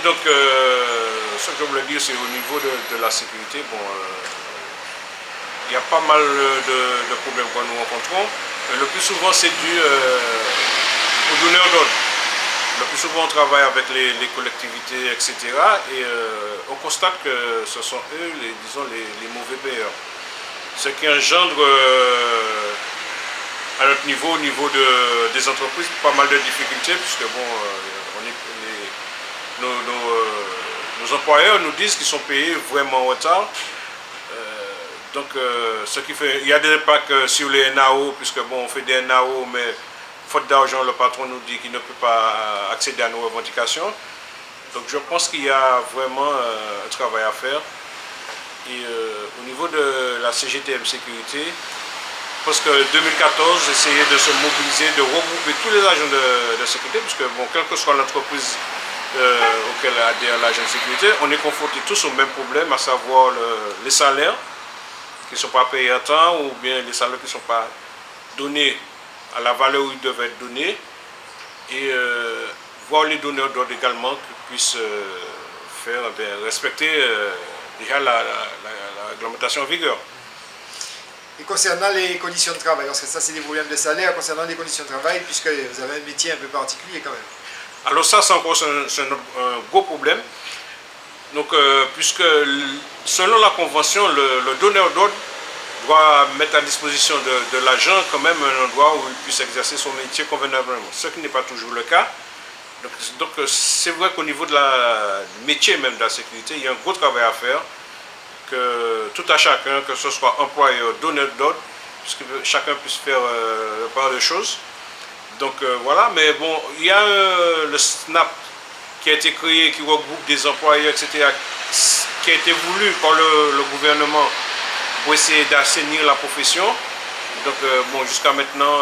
donc ce que je voulais dire, c'est au niveau de la sécurité, bon, il y a pas mal de problèmes que nous rencontrons. Le plus souvent, c'est dû aux donneurs d'ordre. Le plus souvent, on travaille avec les collectivités, etc. Et on constate que ce sont eux, disons, les mauvais payeurs. Ce qui engendre à notre niveau, au niveau des entreprises, pas mal de difficultés, puisque bon, nos employeurs nous disent qu'ils sont payés vraiment en retard. Ce qui fait, il y a des impacts sur les NAO, puisque bon, on fait des NAO, mais faute d'argent, le patron nous dit qu'il ne peut pas accéder à nos revendications. Donc je pense qu'il y a vraiment un travail à faire. Et au niveau de la CGTM Sécurité, parce que 2014, essayer de se mobiliser, de regrouper tous les agents de sécurité, puisque bon, quelle que soit l'entreprise auquel adhère l'agent de sécurité, on est confrontés tous au même problème, à savoir les salaires qui ne sont pas payés à temps, ou bien les salaires qui ne sont pas donnés à la valeur où ils devaient être donnés, et voir les donneurs d'ordre également qui puissent respecter déjà la réglementation en vigueur. Et concernant les conditions de travail, parce que ça c'est des problèmes de salaire, concernant les conditions de travail, puisque vous avez un métier un peu particulier quand même. Alors ça, c'est encore un gros problème. Donc, puisque selon la convention, le donneur d'ordre doit mettre à disposition de l'agent quand même un endroit où il puisse exercer son métier convenablement, ce qui n'est pas toujours le cas. Donc c'est vrai qu'au niveau du métier même de la sécurité, il y a un gros travail à faire, que tout à chacun, que ce soit employeur, donneur d'ordre, que chacun puisse faire part des choses. Donc voilà, mais bon, il y a le SNAP qui a été créé, qui regroupe des employeurs, etc., qui a été voulu par le gouvernement pour essayer d'assainir la profession. Donc bon, jusqu'à maintenant,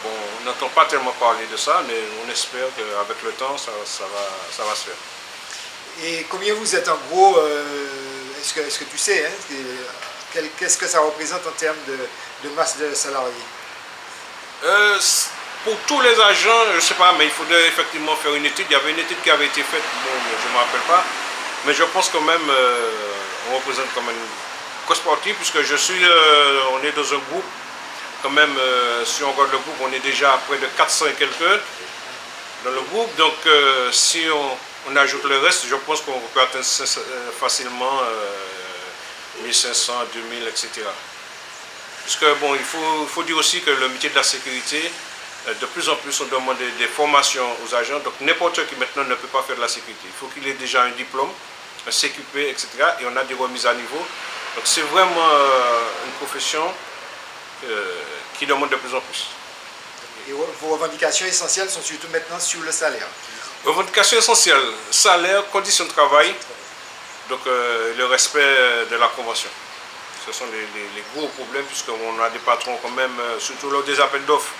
bon, on n'entend pas tellement parler de ça, mais on espère qu'avec le temps, ça va se faire. Et combien vous êtes en gros, est-ce que tu sais, hein, qu'est-ce que ça représente en termes de masse de salariés? Pour tous les agents, je ne sais pas, mais il faudrait effectivement faire une étude. Il y avait une étude qui avait été faite, bon, je ne me rappelle pas, mais je pense quand même, on représente quand même une cause partie, puisque on est dans un groupe, quand même, si on regarde le groupe, on est déjà à près de 400 et quelques dans le groupe. Donc si on ajoute le reste, je pense qu'on peut atteindre facilement 1500, 2000, etc. Puisque bon, il faut dire aussi que le métier de la sécurité, de plus en plus on demande des formations aux agents, donc n'importe qui maintenant ne peut pas faire de la sécurité. Il faut qu'il ait déjà un diplôme, un CQP, etc. Et on a des remises à niveau. Donc c'est vraiment une profession qui demande de plus en plus. Et vos revendications essentielles sont surtout maintenant sur le salaire? Revendications essentielles, salaire, conditions de travail, donc le respect de la convention. Ce sont les gros problèmes, puisqu'on a des patrons quand même, surtout lors des appels d'offres,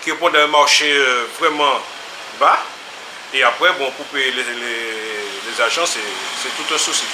qui répondent à un marché vraiment bas. Et après, bon, pour payer les agents, c'est tout un souci.